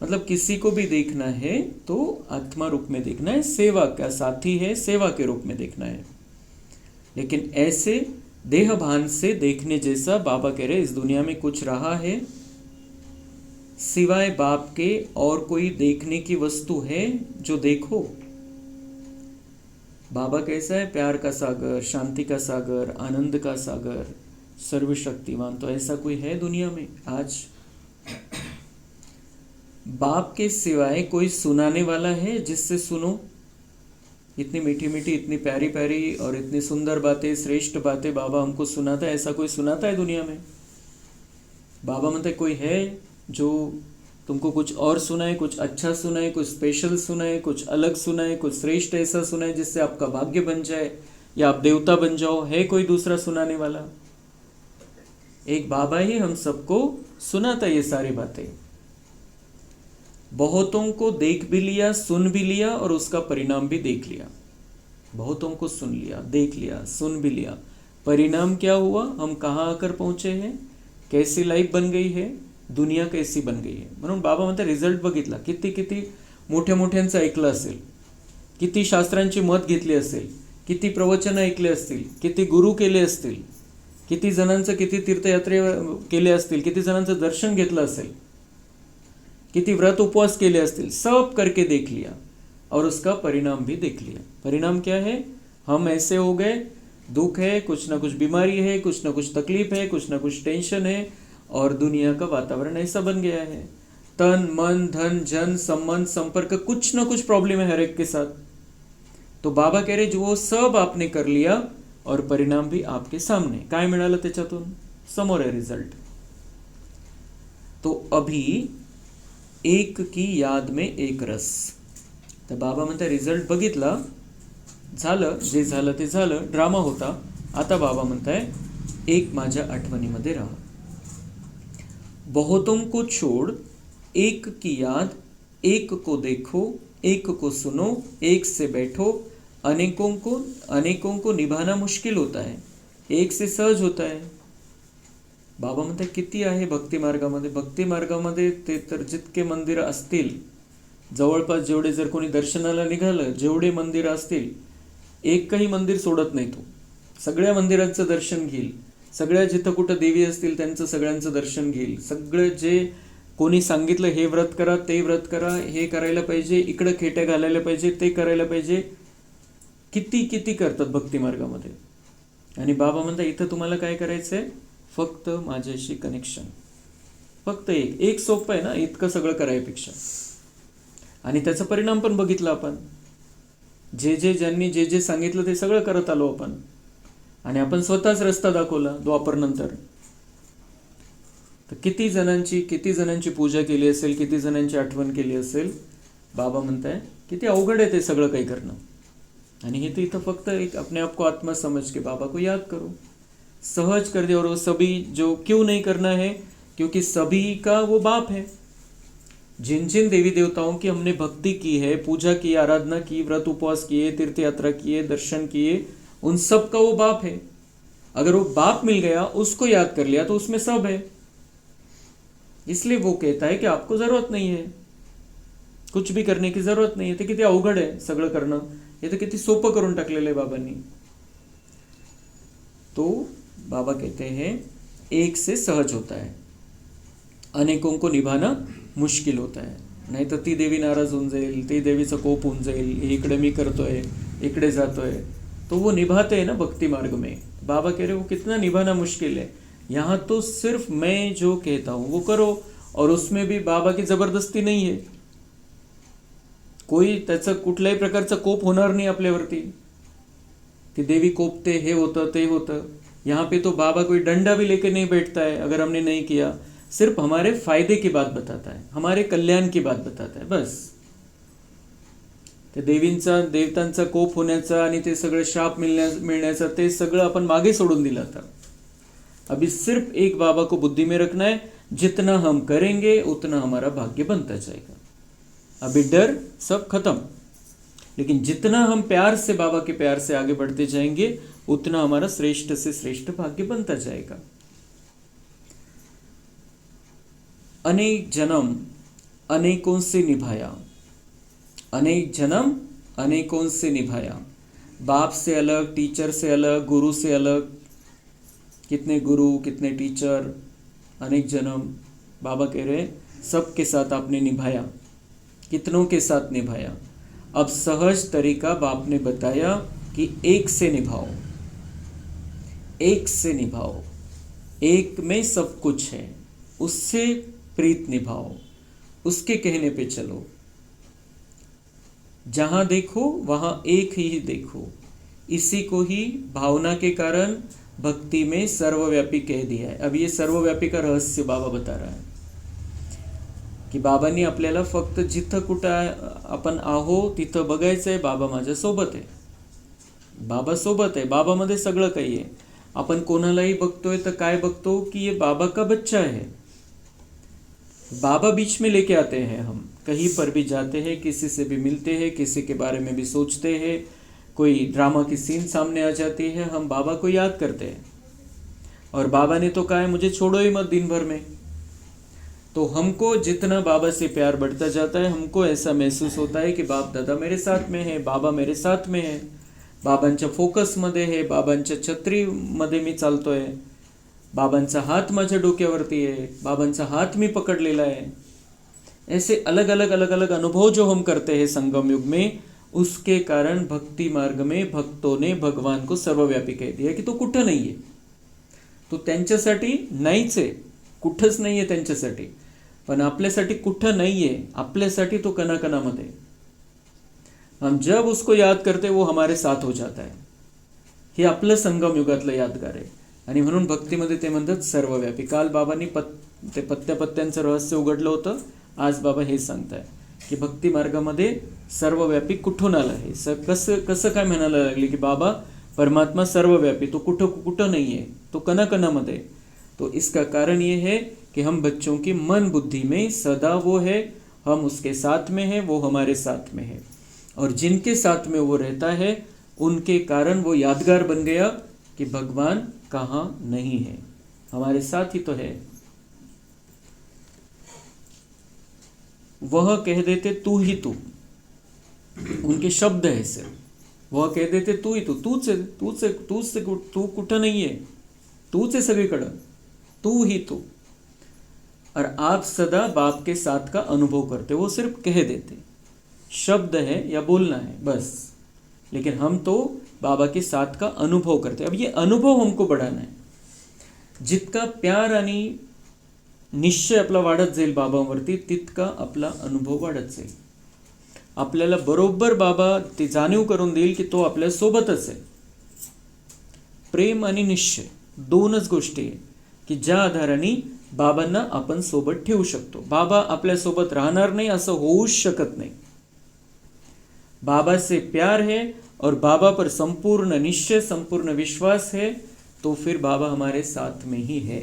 मतलब किसी को भी देखना है तो आत्मा रूप में देखना है, सेवा का साथी है, सेवा के रूप में देखना है। लेकिन ऐसे देह भान से देखने जैसा बाबा कह रहे इस दुनिया में कुछ रहा है सिवाय बाप के, और कोई देखने की वस्तु है जो देखो। बाबा कैसा है, प्यार का सागर, शांति का सागर, आनंद का सागर, सर्वशक्तिमान। तो ऐसा कोई है दुनिया में आज? बाप के सिवाय कोई सुनाने वाला है जिससे सुनो? इतनी मीठी मीठी, इतनी प्यारी प्यारी और इतनी सुंदर बातें, श्रेष्ठ बातें बाबा हमको सुनाता है, ऐसा कोई सुनाता है दुनिया में? बाबा मतलब कोई है जो तुमको कुछ और सुनाए, कुछ अच्छा सुनाए, कुछ स्पेशल सुनाए, कुछ अलग सुनाए, कुछ श्रेष्ठ ऐसा सुनाए जिससे आपका भाग्य बन जाए या आप देवता बन जाओ? है कोई दूसरा सुनाने वाला? एक बाबा ही हम सबको सुनाता ये सारी बातें। बहुतों को देख भी लिया, सुन भी लिया और उसका परिणाम भी देख लिया। बहुतों को सुन लिया, देख लिया, सुन भी लिया, परिणाम क्या हुआ? हम कहाँ आकर पहुंचे हैं, कैसी लाईफ बन गई है, दुनिया कैसी बन गई है। म्हणून बाबा म्हणतात रिझल्ट बघितला, किती किती मोठ्या मोठ्यांचं ऐकलं असेल, किती शास्त्रांची मत घेतली असेल, किती प्रवचन ऐकले असतील, किती गुरु केले असतील, किती जणांचं किती तीर्थयात्रे केले असतील, किती जणांचं दर्शन घेतलं असेल, किती व्रत उपवास केले असतील, सब करके देख लिया और उसका परिणाम भी देख लिया। परिणाम क्या है? हम ऐसे हो गए, दुख है, कुछ ना कुछ बीमारी है, कुछ ना कुछ तकलीफ है, कुछ ना कुछ टेंशन है, और दुनिया का वातावरण ऐसा बन गया है। तन मन धन जन संबंध संपर्क, कुछ ना कुछ प्रॉब्लम है हर एक के साथ। तो बाबा कह रहे जो वो सब आपने कर लिया और परिणाम भी आपके सामने। काय मिळालं त्याच्यातून? समोर आहे रिझल्ट। तो अभी एक की याद में एक रस। तर बाबा म्हणतात रिझल्ट बघितला, झालं जे झालं ते झालं, ड्रामा होता। आता बाबा म्हणताय एक माझ्या आठवणीमध्ये राहा। बहुतों को छोड़ एक की याद, एक को देखो, एक को सुनो, एक से बैठो। अनेकों को निभाना मुश्किल होता है, एक से सहज होता है। बाबा म्हणतात किती आहे भक्ती मार्गामध्ये? भक्ती मार्गामध्ये ते तर जितके मंदिरं असतील, जवळपास जेवढे जर कोणी दर्शनाला निघालं, जेवढे मंदिरं असतील, एकही मंदिर सोडत नाही तो। सगळ्या मंदिरांचं दर्शन घेईल, सगळ्या जिथं कुठं देवी असतील त्यांचं सगळ्यांचं दर्शन घेईल। सगळं जे कोणी सांगितलं हे व्रत करा, ते व्रत करा, हे करायला पाहिजे, इकडं खेट्या घालायला पाहिजे, ते करायला पाहिजे, किती किती करतात भक्ती मार्गामध्ये। आणि बाबा म्हणतात इथं तुम्हाला काय करायचंय? फक्त माझ्याशी कनेक्शन, फक्त एक सोपं आहे ना इतकं सगळं करायपेक्षा। आणि त्याचा परिणाम पण बघितला आपण, ज्यांनी जे सांगितलं ते सगळं करत आलो आपण, आणि आपण स्वतःच रस्ता दाखवला द्वापर नंतर। तर किती जणांची पूजा केली असेल, किती जणांची आठवण केली असेल। बाबा म्हणताय किती अवघड आहे ते सगळं काही करणं। आणि हे तो इथं फक्त एक अपने आप को आत्मा समझ के बाबा को याद करो, सहज कर दे। और वो सभी जो क्यों नहीं करना है? क्योंकि सभी का वो बाप है। जिन जिन देवी देवताओं की हमने भक्ति की है, पूजा की, आराधना की, व्रत उपवास किए, तीर्थ यात्रा किए, दर्शन किए, उन सब का वो बाप है। अगर वो बाप मिल गया, उसको याद कर लिया, तो उसमें सब है। इसलिए वो कहता है कि आपको जरूरत नहीं है, कुछ भी करने की जरूरत नाही. ते किती अवघड आहे सगळं करणं. हे तर किती सोपं करून टाकलेलं आहे बाबांनी. तो बाबा कहते हैं एक से सहज होता है, अनेकों को निभाना मुश्किल होता है. नाही तर ती देवी नाराज होऊन जाईल, ती देवीचा कोप होऊन जाईल, हे इकडे मी करतोय, इकडे जातोय. तो वो निभाते हैं ना भक्ति मार्ग में. बाबा कह रहे वो कितना निभाना मुश्किल है. यहाँ तो सिर्फ मैं जो कहता हूँ वो करो, और उसमें भी बाबा की जबरदस्ती नहीं है. कोई त्याचा कुठल्याही प्रकारचा कोप होणार नाही आपल्यावरती कि देवी कोपते, हे होतं ते होतं. यहाँ पे तो बाबा कोई डंडा भी लेके नहीं बैठता है अगर हमने नहीं किया. सिर्फ हमारे फायदे की बात बताता है, हमारे कल्याण की बात बताता है, बस. ते देवींचा, देवतांचा कोप होण्याचा आणि ते सगळं शाप मिळण्याचा ते सगळं आपण मागे सोडून दिलं आता. अभी सिर्फ एक बाबा को बुद्धि में रखना है, जितना हम करेंगे उतना हमारा भाग्य बनता जाएगा. अभी डर सब खत्म, लेकिन जितना हम प्यार से, बाबा के प्यार से आगे बढ़ते जाएंगे उतना हमारा श्रेष्ठ से श्रेष्ठ भाग्य बनता जाएगा. अनेक जन्म अनेकों से निभाया, अनेक जन्म अनेकों से निभाया. बाप से अलग, टीचर से अलग, गुरु से अलग. कितने गुरु, कितने टीचर, अनेक जन्म. बाबा कह रहे सबके साथ आपने निभाया. कितनों के साथ निभाया. अब सहज तरीका बाप ने बताया कि एक से निभाओ, एक से निभाओ. एक में सब कुछ है, उससे प्रीत निभाओ, उसके कहने पे चलो. जहां देखो वहां एक ही देखो. इसी को ही भावना के कारण भक्ति में सर्वव्यापी कह दिया है. अब ये सर्वव्यापी का रहस्य बाबा बता रहा है की बाबांनी आपल्याला फक्त जिथं कुठं आपण आहो तिथं बघायचं आहे, बाबा माझ्या सोबत आहे, बाबा सोबत आहे, बाबामध्ये सगळं काही आहे. आपण कोणालाही बघतोय तर काय बघतो की ये बाबा का बच्चा है. बाबा बीच में लेके आते हैं. हम कहीं पर भी जाते हैं, किसी से भी मिलते हैं, किसी के बारे में भी सोचते हैं, कोई ड्रामा की सीन सामने आ जाती है, हम बाबा को याद करते हैं. और बाबा ने तो कहा है मुझे छोड़ो ही मत दिन भर में. तो हमको जितना बाबा से प्यार बढ़ता जाता है, हमको ऐसा महसूस होता है की बाप दादा मेरे साथ में है, बाबा मेरे साथ में है, बाबांच्या फोकसमध्ये है, बाबांच्या छत्रीमध्ये मी चालतोय, बाबांचा हात माझ्या डोक्यावरती आहे, बाबांचा हात मी पकडलेला आहे. ऐसे अलग अलग अलग अलग अनुभव जो हम करते हैं संगम युग में, उसके कारण भक्ति मार्ग में भक्तों ने भगवान को सर्वव्यापी कह दिया की तो कुठं नाही आहे. तो त्यांच्यासाठी नाहीच आहे, कुठंच नाही आहे त्यांच्यासाठी. पण आपल्यासाठी कुठं नाही आहे, आपल्यासाठी तो कणाकणामध्ये. हम जब उसको याद करते वो हमारे साथ हो जाता है. हे आपलं संगम युगातलं यादगार आहे. आणि म्हणून भक्तीमध्ये ते म्हणतात सर्वव्यापी. काल बाबांनी ते पत्त्यांचं रहस्य उघडलं होतं. आज बाबा हे सांगताय की भक्ती मार्गामध्ये सर्वव्यापी कुठून आला आहे. कसं काय म्हणायला लागले की बाबा परमात्मा सर्वव्यापी, तो कुठं नहीं है, तो कणाकणामध्ये. तो इसका कारण ये है कि हम बच्चों की मन बुद्धि में सदा वो है, हम उसके साथ में है, वो हमारे साथ में है. और जिनके साथ में वो रहता है उनके कारण वो यादगार बन गया कि भगवान कहाँ नहीं है, हमारे साथ ही तो है. वह कह देते तू ही तू, उनके शब्द है सिर्फ. वह कह देते तू ही तू, तू कुठं नहीं है, तूच है सगळीकडं, तू ही तू. और आप सदा बाप के साथ का अनुभव करते. वो सिर्फ कह देते, शब्द है या बोलना है बस, लेकिन हम तो बाबा के साथ का अनुभव करते. अब ये अनुभव हमको बढ़ाना है. जितका प्यार आणि निश्चय आपला वाढत जाईल बाबांवरती, तितका आपला अनुभव वाढत जाईल. आपल्याला बरोबर बाबा ते जाणीव करून देईल की तो आपल्या सोबतच आहे. प्रेम आणि निश्चय दोनच गोष्टी आहे की ज्या आधाराने बाबांना आपण सोबत ठेवू शकतो. बाबा आपल्या सोबत राहणार नाही असं होऊच शकत नाही. बाबा से प्यार है और बाबा पर संपूर्ण निश्चय, संपूर्ण विश्वास है, तो फिर बाबा हमारे साथ में ही है.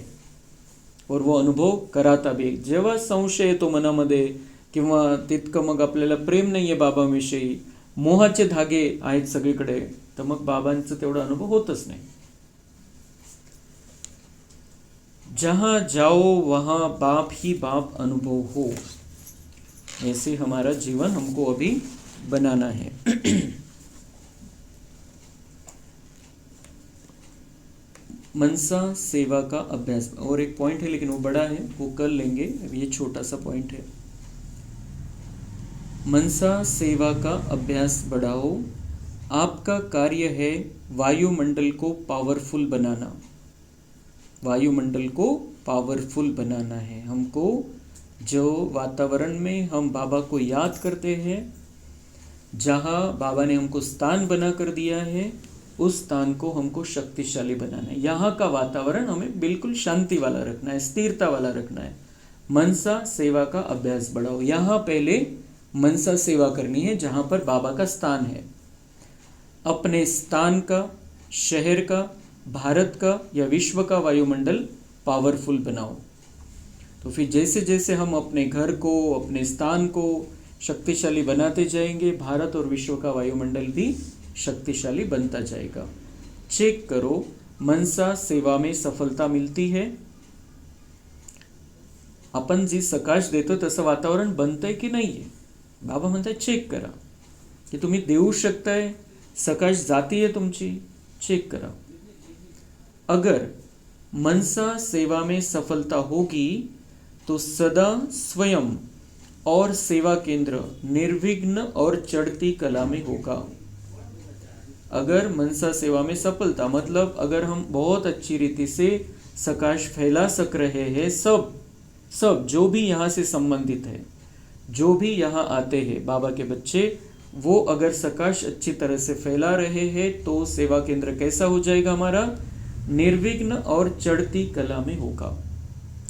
और वो अनुभव कराता भी. जेव्हा संशय येतो मनामध्ये किंवा तितकं मग आपल्याला प्रेम नाही आहे बाबांविषयी, मोहाचे धागे आहेत सगळीकडे, तर मग बाबांचं तेवढा अनुभव होतच नाही. जहां जाओ वहां बाप ही बाप अनुभव हो. ऐसे हमारा जीवन हमको अभी बनाना है। मनसा सेवा का अभ्यास, और एक पॉइंट है लेकिन वो बड़ा है, वो कर लेंगे, ये छोटा सा पॉइंट है। मनसा सेवा का अभ्यास बढ़ाओ। आपका कार्य है वायुमंडल को पावरफुल बनाना। वायुमंडल को पावरफुल बनाना है हमको। जो वातावरण में हम बाबा को याद करते हैं, जहाँ बाबा ने हमको स्थान बना कर दिया है, उस स्थान को हमको शक्तिशाली बनाना है। यहाँ का वातावरण हमें बिल्कुल शांति वाला रखना है, स्थिरता वाला रखना है। मनसा सेवा का अभ्यास बढ़ाओ। यहाँ पहले मनसा सेवा करनी है जहाँ पर बाबा का स्थान है। अपने स्थान का, शहर का, भारत का या विश्व का वायुमंडल पावरफुल बनाओ। तो फिर जैसे जैसे हम अपने घर को, अपने स्थान को शक्तिशाली बनाते जाएंगे, भारत और विश्व का वायुमंडल भी शक्तिशाली बनता जाएगा। चेक करो, मनसा सेवा में सफलता मिलती है? आपण जी सकाश देतो तसं वातावरण बनतंय की नाहीये? बाबा म्हणताय चेक करा की तुम्ही देऊ शकताय, सकाश जातीये तुमची, चेक करा। अगर मनसा सेवा में सफलता होगी तो सदा स्वयं और सेवा केंद्र निर्विघ्न और चढ़ती कला में होगा। अगर मनसा सेवा में सफलता मतलब अगर हम बहुत अच्छी रीति से सकाश फैला सक रहे हैं, सब जो भी यहाँ से संबंधित है, जो भी यहाँ आते हैं बाबा के बच्चे, वो अगर सकाश अच्छी तरह से फैला रहे हैं तो सेवा केंद्र कैसा हो जाएगा हमारा? निर्विघ्न और चढ़ती कला में होगा।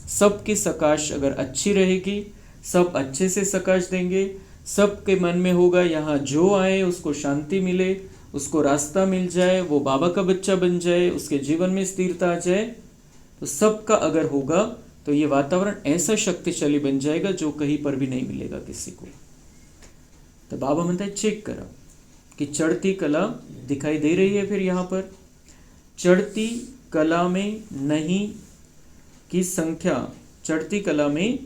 सबकी सकाश अगर अच्छी रहेगी, सब अच्छे से सकाश देंगे, सबके मन में होगा यहाँ जो आए उसको शांति मिले, उसको रास्ता मिल जाए, वो बाबा का बच्चा बन जाए, उसके जीवन में स्थिरता आ जाए। तो सबका अगर होगा तो ये वातावरण ऐसा शक्तिशाली बन जाएगा जो कहीं पर भी नहीं मिलेगा किसी को। तो बाबा म्हणता है चेक करा कि चढ़ती कला दिखाई दे रही है। फिर यहाँ पर चढ़ती कला में नहीं की संख्या, चढ़ती कला में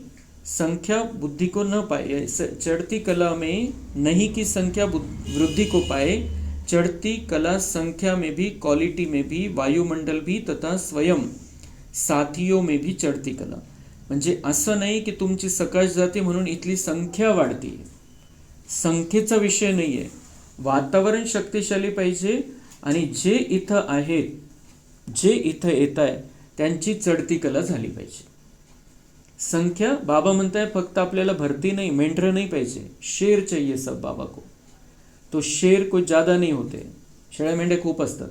संख्या बुद्धि को न पाए, चढ़ती कला में नहीं की संख्या वृद्धि को पाए। चढ़ती कला संख्या में भी, क्वालिटी में भी, वायुमंडल भी तथा स्वयं साथियों में भी चढ़ती कला। म्हणजे असं नाही की तुमची सकाश जाते म्हणून इथली संख्या वाढती, संख्येचा विषय नाही आहे। वातावरण शक्तिशाली पाहिजे आणि जे इथं आहेत, जे इथं येत आहे त्यांची चढती कला झाली पाहिजे। संख्या बाबा म्हणताय फक्त आपल्याला भरती नहीं, मेंढर नहीं पाहिजे, शेर चाहिए सब बाबा को। तो शेर को ज़्यादा नहीं होते, शेळ्या मेंढ्या खूप असतात,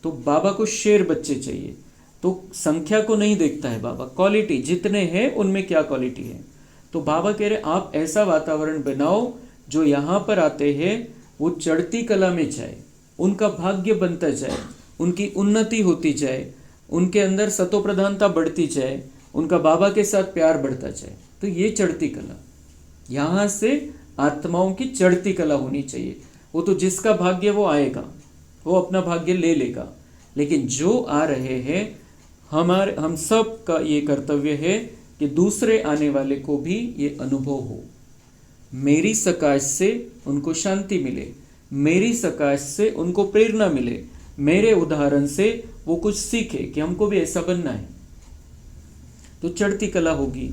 तो बाबा को शेर बच्चे चाहिए। तो संख्या को नहीं देखता है बाबा, क्वालिटी जितने हैं उनमें क्या क्वालिटी है। तो बाबा कह रहे आप ऐसा वातावरण बनाओ जो यहाँ पर आते हैं वो चढ़ती कला में जाए, उनका भाग्य बनता जाए, उनकी उन्नति होती जाए, उनके अंदर सतोप्रधानता बढ़ती जाए, उनका बाबा के साथ प्यार बढ़ता जाए। तो ये चढ़ती कला, यहाँ से आत्माओं की चढ़ती कला होनी चाहिए। वो तो जिसका भाग्य वो आएगा, वो अपना भाग्य ले लेगा, लेकिन जो आ रहे हैं हम सब का ये कर्तव्य है कि दूसरे आने वाले को भी ये अनुभव हो। मेरी सकाश से उनको शांति मिले, मेरी सकाश से उनको प्रेरणा मिले, मेरे उदाहरण से वो कुछ सीखे कि हमको भी ऐसा बनना है। तो चढ़ती कला होगी।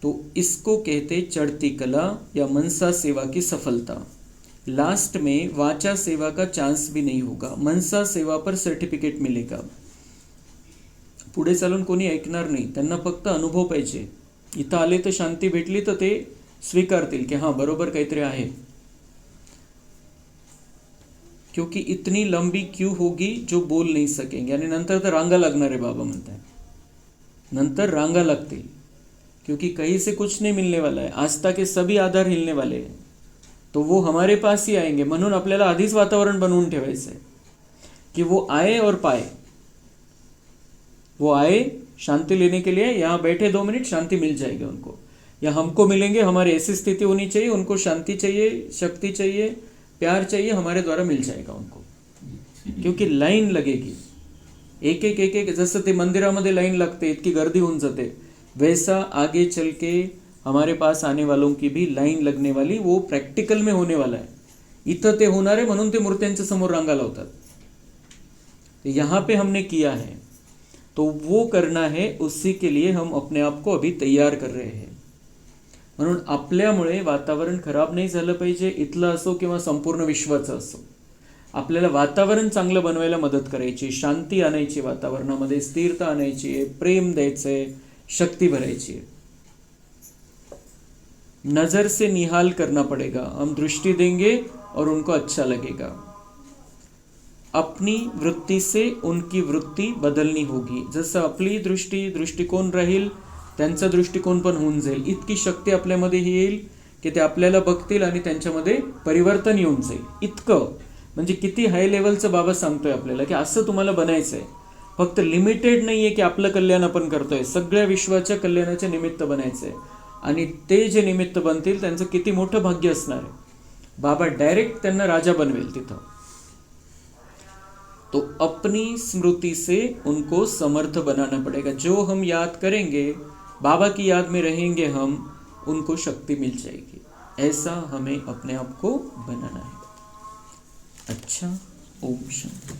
तो इसको कहते चढ़ती कला या मनसा सेवा की सफलता। लास्ट में वाचा सेवा का चांस भी नहीं होगा, मनसा सेवा पर सर्टिफिकेट मिलेगा। पुढे चालून कोणी ऐकणार नाही, त्यांना फक्त अनुभव पाहिजे। इथं आले तर शांती भेटली तर ते स्वीकारतील कि हाँ बरोबर काहीतरी आहे। क्योंकि इतनी लंबी क्यू होगी जो बोल नहीं सकेंगे, यानी नंतर तर रांगा लागणार आहे बाबा म्हणताय, नंतर रांगा लगतील, क्योंकि कहीं से कुछ नहीं मिलने वाला है। आस्था के सभी आधार हिलने वाले हैं, तो वो हमारे पास ही आएंगे। म्हणून आपल्याला आधीच वातावरण बनवून ठेवायचं है कि वो आए और पाए। वो आए शांति लेने के लिए, यहाँ बैठे 2 मिनट शांति मिल जाएगी उनको, या हमको मिलेंगे। हमारी ऐसी स्थिति होनी चाहिए, उनको शांति चाहिए, शक्ति चाहिए, प्यार चाहिए, हमारे द्वारा मिल जाएगा उनको। क्योंकि लाईन लगेगी, एक एक जसं ते मंदिरामध्ये लाईन लागते, इतकी गर्दी होऊन जाते वैसा आगे चल के हमारे पास आने वालों की भी लाईन लगने वाली, वो प्रॅक्टिकल में होने वाला है. इथं ते होणार आहे म्हणून ते मूर्त्यांच्या समोर रांगा लावतात. यहाँ पे हमने किया है, तो वो करना है, उसी के लिए हम अपने आप को अभी तैयार कर रहे हैं. म्हणून आपल्यामुळे वातावरण खराब नाही झालं पाहिजे, इथलं असो किंवा संपूर्ण विश्वाचं असो. आपल्याला वातावरण चांगलं बनवायला मदत करायची, शांती आणायची, वातावरणामध्ये स्थिरता आणायची आहे, प्रेम द्यायचं आहे, शक्ती भरायची है. नज़र से निहाल करना पड़ेगा. हम दृष्टि देंगे और उनको अच्छा लगेगा. अपनी वृत्ति से उनकी वृत्ति बदलनी होगी. जसं आपली दृष्टिकोन राहील, त्यांचा दृष्टिकोन पण होऊन जाईल. इतकी शक्ती आपल्यामध्ये येईल की ते आपल्याला बघतील आणि त्यांच्यामध्ये परिवर्तन येऊन जाईल. इतकं म्हणजे किती हाय लेवलचं बाबा सांगतोय आपल्याला की असं तुम्हाला बनायचं आहे. फक्त लिमिटेड नाही आहे की आपलं कल्याण आपण करतोय, सगळ्या विश्वाच्या कल्याणाचे निमित्त बनायचं आहे. आणि ते जे निमित्त बनतील त्यांचं किती मोठं भाग्य असणार आहे. बाबा डायरेक्ट त्यांना राजा बनवेल तिथं. तो अपनी स्मृति से उनको समर्थ बनाना पड़ेगा. जो हम याद करेंगे, बाबा की याद में रहेंगे हम, उनको शक्ति मिल जाएगी. ऐसा हमें अपने आप को बनाना है. अच्छा, ओम शांति.